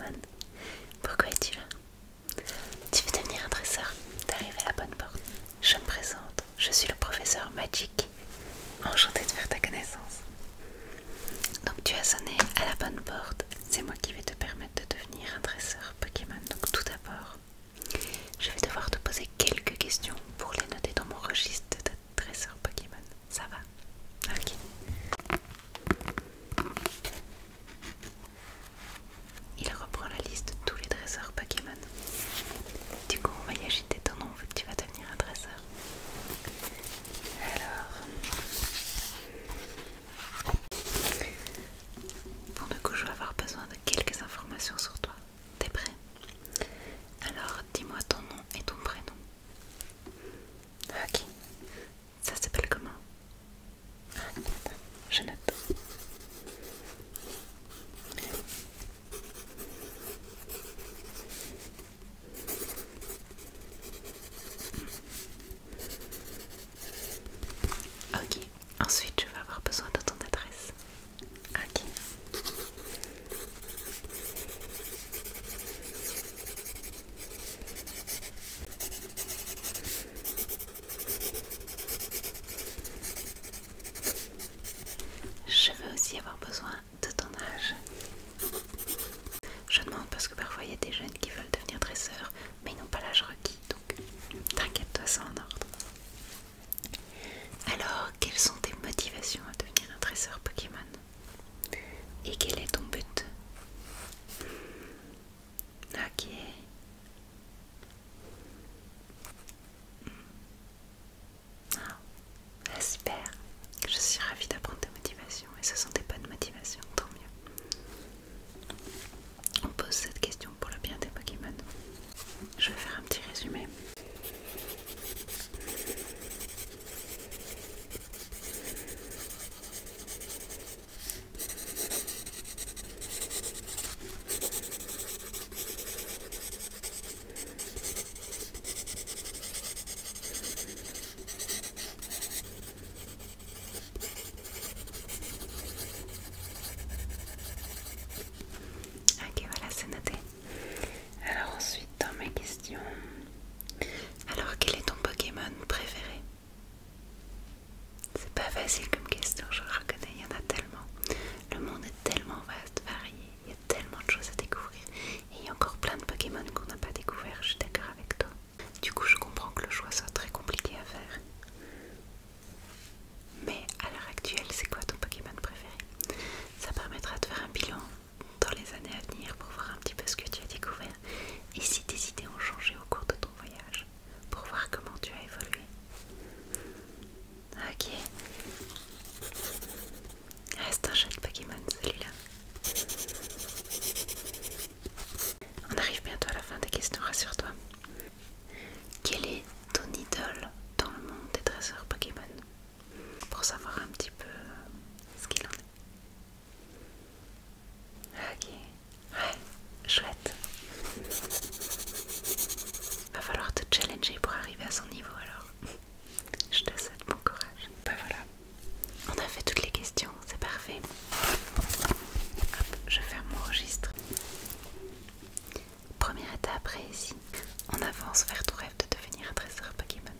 Pokémon. Pourquoi es-tu là? Tu veux devenir un dresseur? T'arrives à la bonne porte. Je me présente, je suis le professeur Magic. Enchanté de faire ta connaissance. Donc tu as sonné à la bonne porte. C'est moi qui vais te permettre de devenir un dresseur Pokémon. Donc tout d'abord, je vais devoir te poser quelques questions pour les noter dans mon registre de dresseur Pokémon. Ça va? Ok. Il reprend la liste de tous les dresseurs Pokémon. Du coup, on va y agiter ton nom vu que tu vas devenir un dresseur. Alors, pour le coup, je vais avoir besoin de quelques informations sur toi. T'es prêt? Alors, dis-moi ton nom et ton prénom. Ok. Ça s'appelle comment? Attends, je note. Ok. Ensuite, je vais avoir besoin de ton adresse. Ok. Je vais aussi avoir besoin de ton âge. Je demande parce que parfois il y a des jeunes qui veulent devenir dresseurs, mais ils n'ont pas l'âge requis, donc t'inquiète-toi, c'est en ordre. Alors, quelles sont tes motivations à devenir un dresseur Pokémon? Et quel est ton but? Ok. Ah, super. Je suis ravie d'apprendre tes motivations et ce sont des bonnes motivations, tant mieux. On pose cette question pour le bien des Pokémon. Je vais faire un petit résumé. Ok, voilà, c'est noté. Alors ensuite, dans mes questions... Alors, quel est ton Pokémon préféré? C'est pas facile comme question, je le reconnais, il y en a tellement. Le monde est tellement vaste, varié, il y a tellement de choses à découvrir. Et il y a encore plein de Pokémon qu'on n'a pas découvert, je suis d'accord avec toi. Du coup, je comprends que le choix soit très compliqué à faire. Mais à l'heure actuelle, c'est quoi ton Pokémon préféré? Ça permettra de faire un bilan dans les années à venir pour voir un petit peu ce que tu as découvert et si tes idées ont changé au cours de ton voyage, pour voir comment tu as évolué. Ok. Reste un chouette Pokémon celui-là. On arrive bientôt à la fin des questions, rassure-toi. Quel est ton idole dans le monde des dresseurs Pokémon? Pour savoir un petit peu ce qu'il en est. Ok. Ouais, chouette. Va falloir te challenger pour arriver à son niveau alors. Je te souhaite bon courage. Bah voilà. On a fait toutes les questions, c'est parfait. Hop, je ferme mon registre. Première étape réussie. On avance vers ton rêve de devenir un dresseur Pokémon.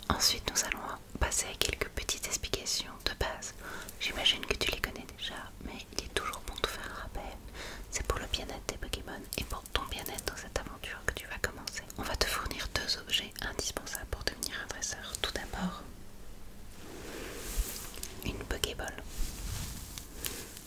Ensuite, nous allons passer à quelques petites explications de base. J'imagine que tu les connais déjà, mais il est toujours bon de faire un rappel. C'est pour le bien-être des Pokémon et pour ton bien-être dans cette aventure que tu vas commencer. On va te fournir deux objets indispensables pour devenir un dresseur. Tout d'abord, une Pokéball.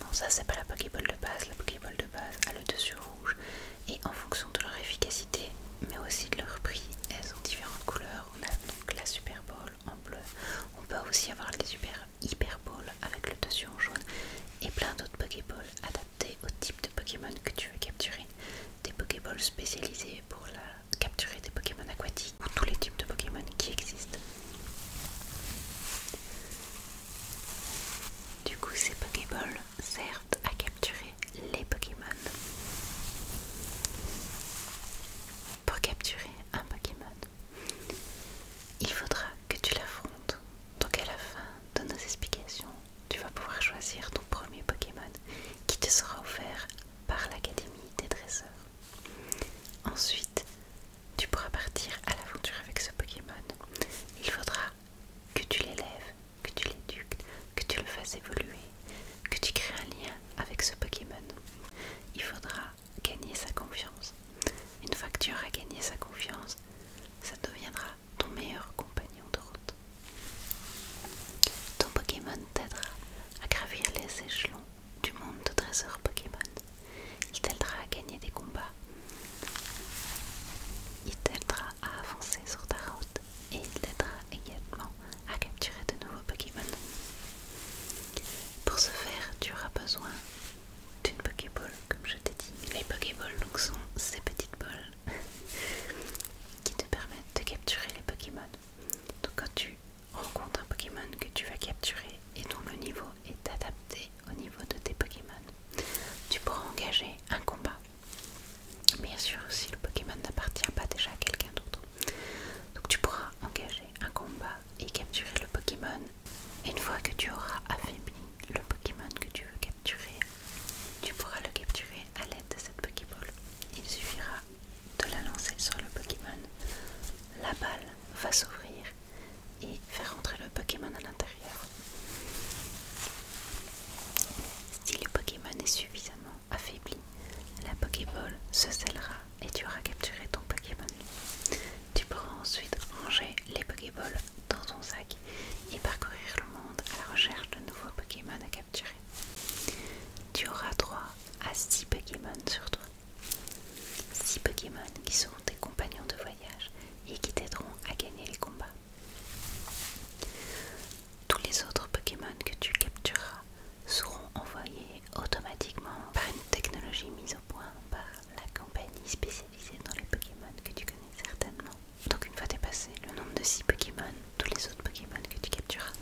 Bon, ça c'est pas la Pokéball de base. La Pokéball de base a le dessus rouge et en fonction de leur efficacité, mais aussi de leur prix, elles ont différentes couleurs. On a donc la Super Ball en bleu. On peut aussi avoir les Hyper Ball avec le dessus en jaune et plein d'autres Pokéballs adaptés au type de Pokémon que tu veux capturer. Des Pokéballs spécialisés pour capturer des Pokémon aquatiques ou tous les types de Pokémon qui existent. Du coup, ces Pokéballs servent à capturer les Pokémon. Pour capturer un Pokémon, il faudra que tu l'affrontes. Donc à la fin de nos explications, tu vas pouvoir choisir ton premier Pokémon qui te sera offert par l'Académie des dresseurs. ensuite, tu pourras partir à l'aventure avec ce Pokémon. Il faudra que tu l'élèves, que tu l'éduques, que tu le fasses évoluer, que tu crées un lien avec ce Pokémon. Il faudra gagner sa confiance. Une fois que tu auras gagné sa confiance, ça deviendra ton meilleur compagnon de route. Ton Pokémon t'aidera à gravir les échelons du monde de dresseurs Pokémon. Il t'aidera à gagner des combats. Il t'aidera à avancer sur ta route et il t'aidera également à capturer de nouveaux Pokémon. Pour ce faire, tu auras besoin d'une Pokéball, comme je t'ai dit. Les Pokéballs donc sont ces petites balles qui te permettent de capturer les Pokémon. Donc quand tu rencontres un Pokémon que tu vas capturer et dont le niveau est adapté au niveau de tes Pokémon, tu pourras engager un combat. Bien sûr, si le Pokémon n'appartient pas déjà à quelqu'un d'autre. Donc tu pourras engager un combat et capturer le Pokémon. Une fois que tu auras affaibli le Pokémon que tu veux capturer, tu pourras le capturer à l'aide de cette Pokéball. Il suffira de la lancer sur le Pokémon. La balle va s'ouvrir et faire entrer le Pokémon à l'intérieur. Si le Pokémon est suffisamment affaibli, la Pokéball se scellera et tu auras capturé ton Pokémon. Tu pourras ensuite ranger les Pokéballs dans ton sac et parcourir le monde à la recherche de nouveaux Pokémon à capturer. Tu auras droit à 6 Pokémon sur toi. 6 Pokémon qui seront tes compagnons de voyage et qui t'aideront à gagner les combats. Tous les autres Pokémon que tu captureras seront envoyés automatiquement par une technologie mise au point par la compagnie spécialisée dans les Pokémon que tu connais certainement. Donc une fois dépassé le nombre de 6 Pokémon, tous les autres Pokémon que tu captureras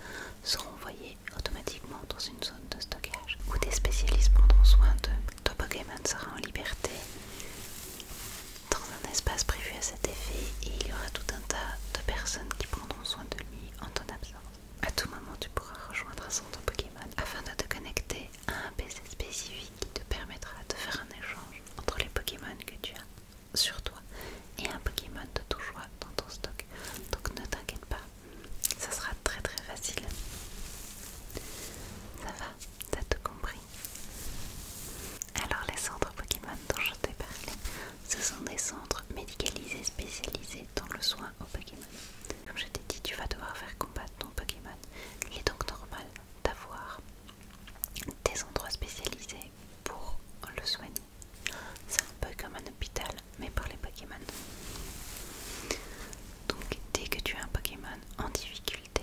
seront envoyés automatiquement dans une zone de stockage où des spécialistes prendront soin d'eux. Ton Pokémon sera en liberté dans un espace prévu à cet effet et il y aura tout un tas de personnes qui prendront soin de lui en ton absence. À tout moment, tu pourras rejoindre un centre Pokémon afin de te connecter à un PC spécifique qui te permettra de faire un échange entre les Pokémon que tu as sur toi et un Pokémon de ton choix dans ton stock. Donc ne t'inquiète pas, ça sera très facile. Ça va, t'as tout compris. Alors les centres Pokémon dont je t'ai parlé, ce sont des centres médicalisés spécialisés dans le soin aux Pokémon. Comme je t'ai dit, tu vas devoir faire combattre ton Pokémon. Il est donc normal d'avoir des endroits spécialisés pour le soigner. C'est un peu comme un hôpital, mais pour les Pokémon. Donc dès que tu as un Pokémon en difficulté,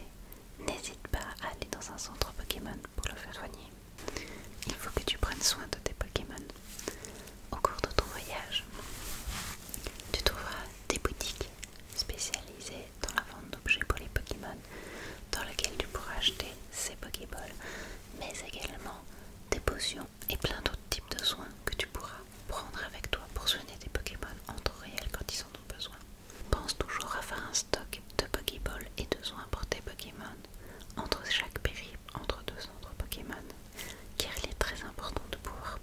n'hésite pas à aller dans un centre Pokémon pour le faire soigner. Il faut que tu prennes soin de tes Pokémon. Au cours de ton voyage, tu trouveras des boutiques spécialisées dans la vente d'objets pour les Pokémon, dans lesquelles tu pourras acheter ces Pokéballs, mais également des potions et plein d'autres types de soins que tu pourras prendre avec toi pour soigner tes Pokémon en temps réel quand ils en ont besoin. Pense toujours à faire un stock de Pokéballs et de soins pour tes Pokémon entre chaque périple entre deux centres Pokémon, car il est très important de pouvoir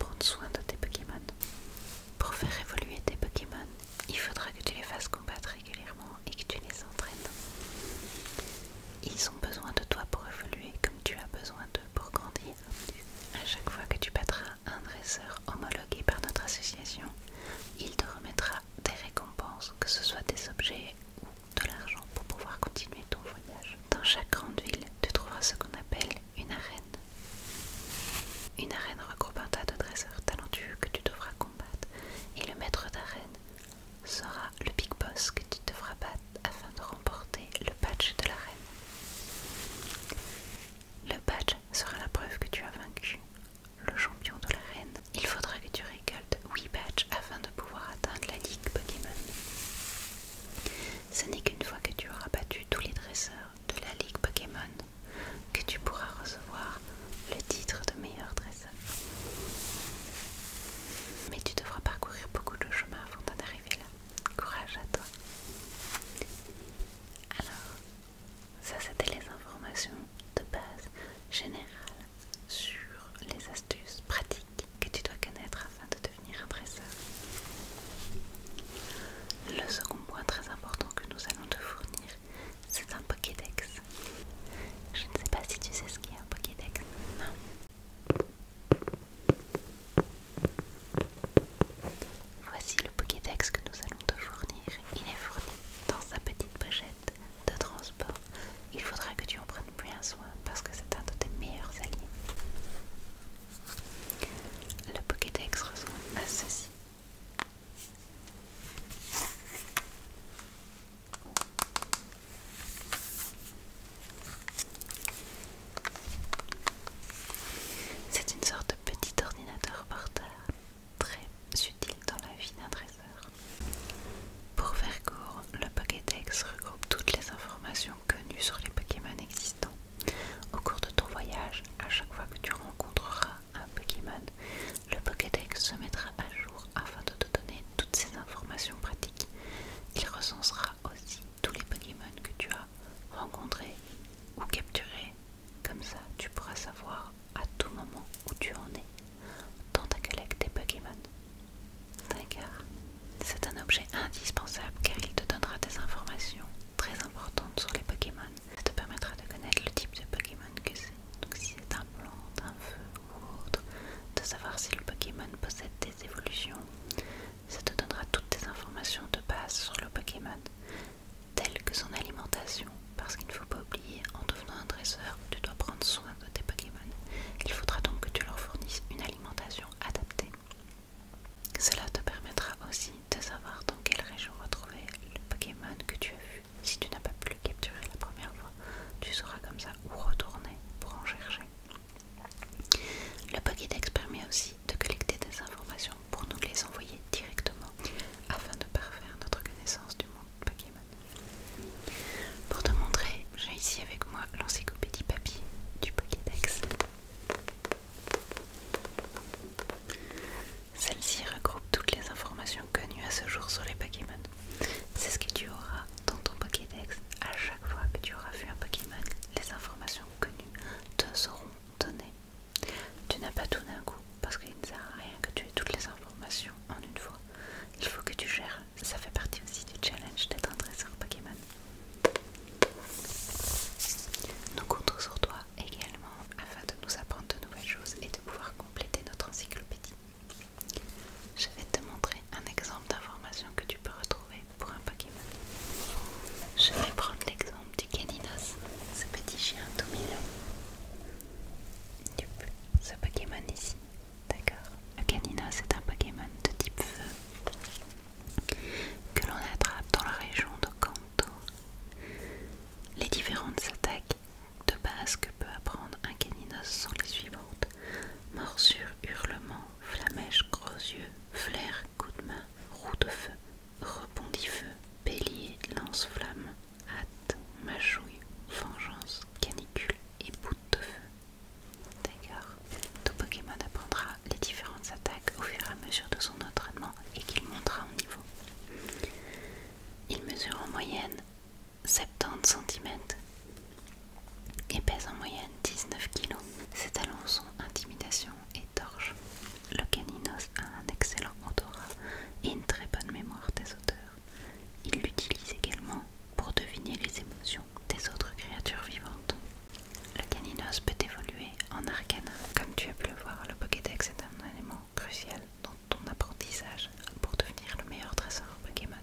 crucial dans ton apprentissage pour devenir le meilleur dresseur Pokémon.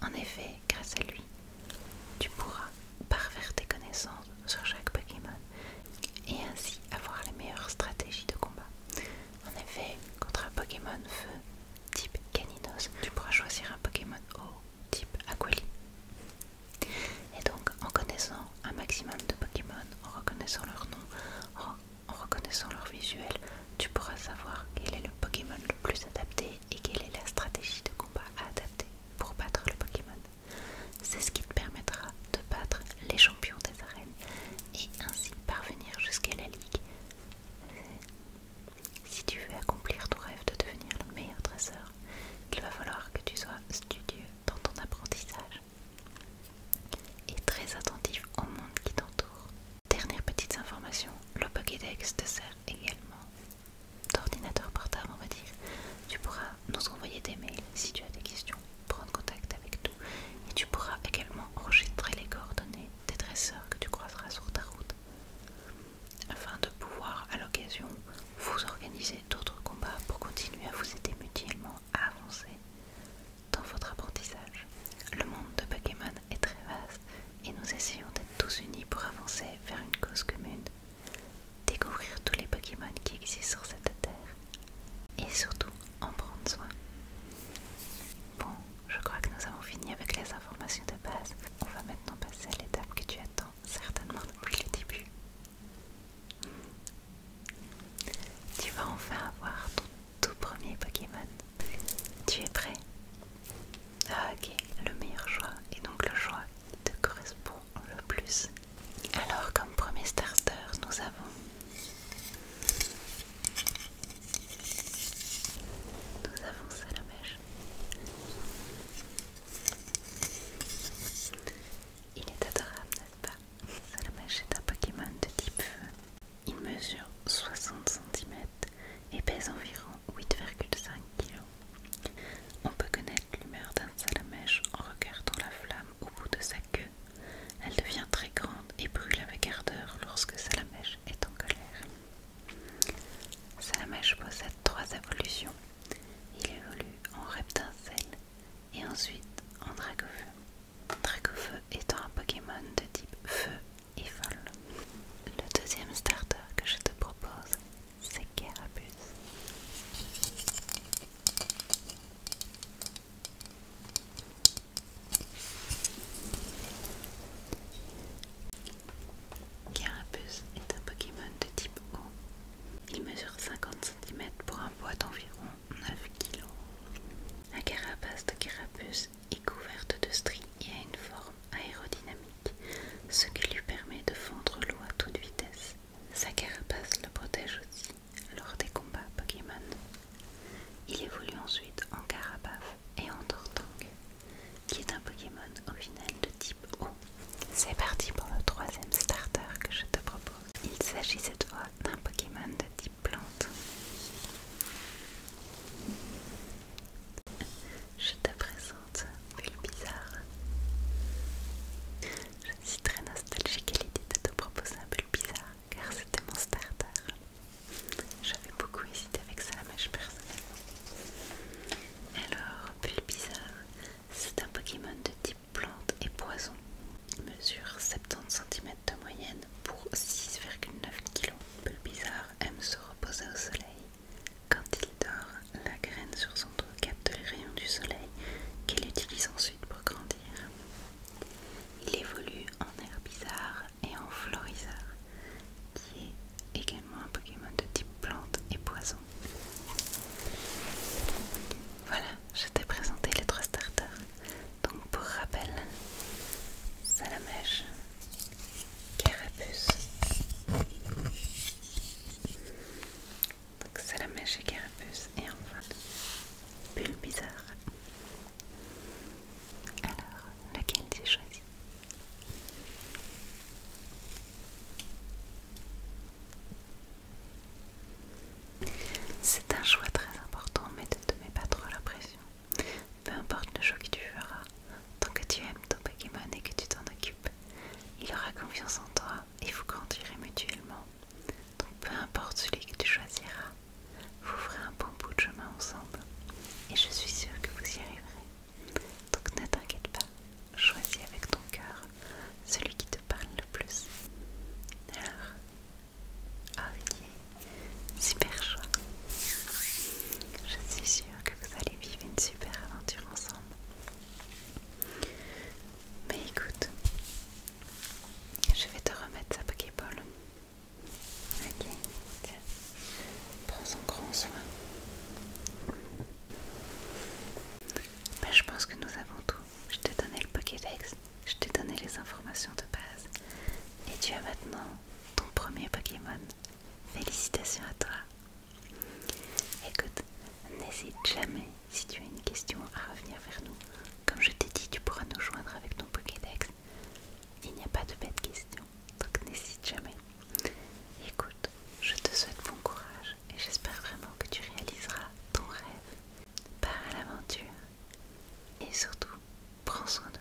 En effet, grâce à lui, tu pourras parfaire tes connaissances sur chaque Pokémon et ainsi avoir les meilleures stratégies de combat. En effet, contre un Pokémon feu type Caninos, tu pourras choisir un Pokémon eau type Aquali. Et donc, en connaissant un maximum de Pokémon, en reconnaissant leur nom, en reconnaissant leur visuel, tu pourras savoir quel est le Pokémon le plus adapté et quelle est la stratégie de combat à adapter pour battre le Pokémon. C'est ce qui te permettra de battre les champions des arènes et ainsi parvenir jusqu'à la ligue. Si tu veux accomplir ton rêve de devenir le meilleur dresseur, il va falloir que tu sois studieux dans ton apprentissage et très attentif au monde qui t'entoure. Dernière petite information, le Pokédex te sert également d'ordinateur portable, on va dire. Tu pourras nous envoyer des mails si tu as des questions, prendre contact avec nous et tu pourras également enregistrer les coordonnées des dresseurs que tu croiseras sur ta route afin de pouvoir à l'occasion vous organiser d'autres combats pour continuer à vous aider mutuellement à avancer dans votre apprentissage. Le monde de Pokémon est très vaste et nous essayons d'être tous unis pour avancer vers une cause commune, découvrir tous les Pokémon qui existent sur cette terre et surtout en prendre soin. Bon, je crois que nous avons fini avec les informations de base. On va maintenant passer à l'étape que tu attends certainement depuis le début. Tu vas enfin avoir ton tout premier Pokémon. Tu es prêt? Ah ok, le meilleur choix et donc le choix qui te correspond le plus. Alors comme premier starter, nous avons Salamèche. Il est adorable, n'est-ce pas? Salamèche est un Pokémon de type feu. Il mesure 60 cm et pèse environ 8,5 kg. On peut connaître l'humeur d'un Salamèche en regardant la flamme au bout de sa queue. Elle devient très grande et brûle avec ardeur lorsque Salamèche est en colère. Salamèche possède 3 évolutions. Il évolue en Reptincelle et ensuite en Dragofeu. Dragofeu étant un Pokémon de type feu et vol. Le deuxième starter que je te propose, c'est Carapuce. Carapuce est un Pokémon de type eau. Il mesure 50 cm pour un poids d'environ 9 kg. La carapace de Carapuce est couverte de stries et a une forme aérodynamique, ce qui lui permet de fondre l'eau à toute vitesse. Sa carapace le protège aussi lors des combats Pokémon. Il évolue ensuite en Carabaf et en Tortank, qui est un Pokémon au final de type eau. C'est parti pour le troisième starter que je te propose. Il s'agit cette fois d'un Pokémon de type plante. Je te présente Bulbizarre. Je suis très nostalgique à l'idée de te proposer un Bulbizarre car c'était mon starter. J'avais beaucoup hésité avec Salamèche personnellement. Alors, Bulbizarre, c'est un Pokémon de type plante et poison. Il mesure 70 cm de moyenne pour 6,9 kg. Bulbizarre aime se reposer au soleil. Quand il dort, la graine sur son dos capte les rayons du soleil qu'il utilise ensuite pour grandir. Il évolue en Herbizarre et en Florizarre, qui est également un Pokémon de type plante et poison. Voilà, je t'ai présenté les 3 starters. Donc pour rappel, Salamèche, Carapuce. Donc Salamèche et Carapuce et enfin Bulbizarre. Alors, lequel j'ai choisi? C'est un choix très important, mais ne te mets pas trop la pression. Peu importe le choix que tu feras, tant que tu aimes ton Pokémon et que tu t'en occupes, il aura confiance en toi et vous grandirez mutuellement. Donc peu importe celui que tu choisiras, vous ferez un bon jamais si tu as une question à revenir vers nous. Comme je t'ai dit, tu pourras nous joindre avec ton Pokédex. Il n'y a pas de bêtes questions, donc n'hésite jamais. Écoute, je te souhaite bon courage et j'espère vraiment que tu réaliseras ton rêve. Pars à l'aventure et surtout, prends soin de